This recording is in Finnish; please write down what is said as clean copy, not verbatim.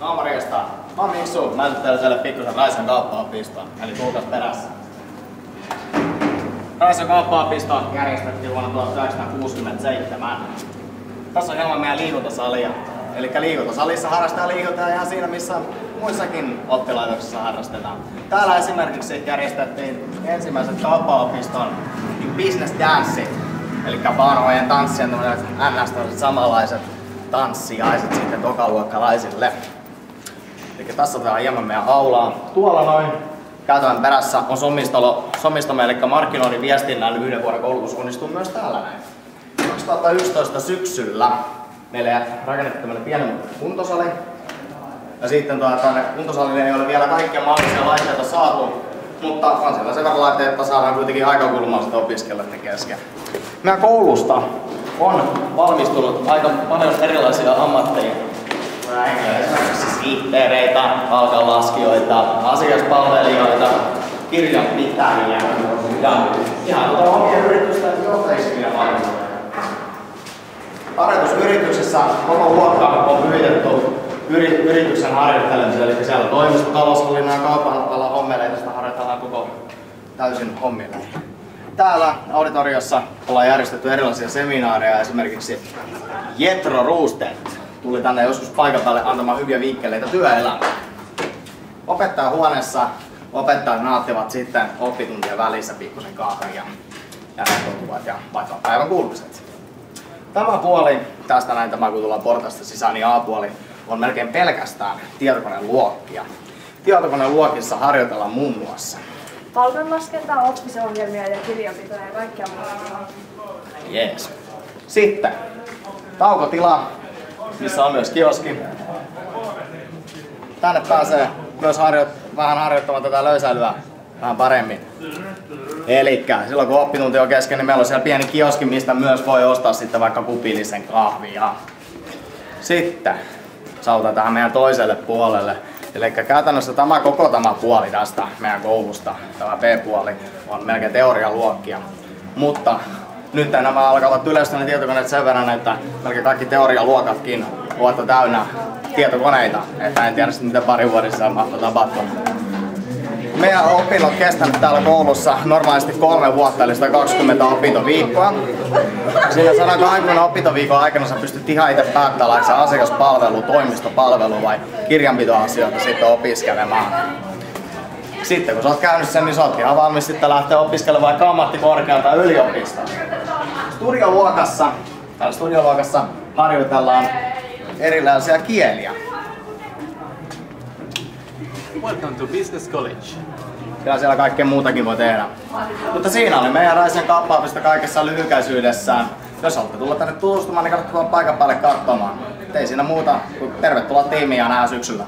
Morjesta. Mä oon Miksu. Mä esittelen teille pikkusen Raisen kauppaopistoa, eli tulkaas perässä. Raisen kauppaopisto järjestettiin vuonna 1967. Tässä on hieman meidän liikuntasalia. Eli liikuntasalissa harrastetaan liikuntaa ihan siinä, missä muissakin oppilaitoksissa harrastetaan. Täällä esimerkiksi järjestettiin ensimmäiset kauppaopiston business danceit, eli vanhojen tanssien ns. Samanlaiset tanssiaiset sitten tokaluokkalaisille. Eli tässä otetaan hieman meidän aulaa. Tuolla noin käytävän perässä on somistomme, eli markkinoinnin viestinnän 1 vuoden koulutus onnistuu myös täällä näin. 2011 syksyllä meille rakennettiin tämmönen pieni kuntosali. Ja sitten tuonne kuntosalille ei ole vielä kaikkia mahdollisia laitteita saatu, mutta on siellä sen verran laitteita, että saadaan kuitenkin aikakulmaa sitä opiskelijoiden kesken. Meidän koulusta on valmistunut aika paljon erilaisia ammatteja. Esimerkiksi sihteereitä, palkanlaskijoita, asiakaspalvelijoita, kirjanpitäjiä ja ihan omien yritysten johtajia valmisteluja. Harjoitusyrityksessä koko luokka on pyhitetty yrityksen harjoittelemiseen, eli siellä toimisto, taloushallinnon ja kaupan alan hommeleita, sitä harjoitellaan koko täysin hommeleita. Täällä auditoriossa ollaan järjestetty erilaisia seminaareja, esimerkiksi Jethro Roosted tuli tänne joskus paikan päälle antamaan hyviä viikkeleitä työelämään. Opettajahuoneessa opettajat nauttivat sitten oppituntien välissä pikkusen kahvia ja rentoutuvat ja vaikka päivän kuulumiset. Tämä puoli, tästä näin tämä kun tullaan portaista sisään, niin A-puoli on melkein pelkästään tietokoneluokkia. Tietokoneluokissa harjoitellaan muun muassa palkanlaskentaa, oppisohjelmia ja kirjanpitoja ja kaikkea muuta. Jees. Sitten taukotila, missä on myös kioski. Tänne pääsee myös vähän harjoittamaan tätä löysäilyä vähän paremmin. Elikkä silloin kun oppitunti on kesken, niin meillä on siellä pieni kioski, mistä myös voi ostaa sitten vaikka kupillisen kahvia. Sitten saavutaan tähän meidän toiselle puolelle. Eli käytännössä koko tämä puoli tästä meidän koulusta, tämä B-puoli, on melkein teorialuokkia. Mutta nyt nämä alkavat yleistyä ne tietokoneet sen verran, että melkein kaikki teorialuokatkin ovat täynnä tietokoneita. Että en tiedä miten pari vuodessa mahtaa tapahtua. Meidän opinnot kestänyt täällä koulussa normaalisti 3 vuotta, eli 120 opintoviikkoa. Siinä 120 opintoviikon aikana sä pystyt ihan itse päättämään, laitko sä asiakaspalvelu, toimistopalvelu vai kirjanpitoasioita sitten opiskelemaan. Sitten kun sä oot käynyt sen, niin sä oot ihan valmis sitten lähteä opiskelemaan vaikka ammattikorkealta tai yliopistoon. Studioluokassa harjoitellaan erilaisia kieliä. Welcome to Business College. Ja siellä kaikkea muutakin voi tehdä. Mutta siinä oli meidän Raisen kauppaopisto kaikessa lyhykäisyydessään. Jos haluatte tulla tänne tutustumaan, niin kannattaa tulla paikan päälle katsomaan. Ei siinä muuta, tervetuloa tiimiin ja nähdään syksyllä.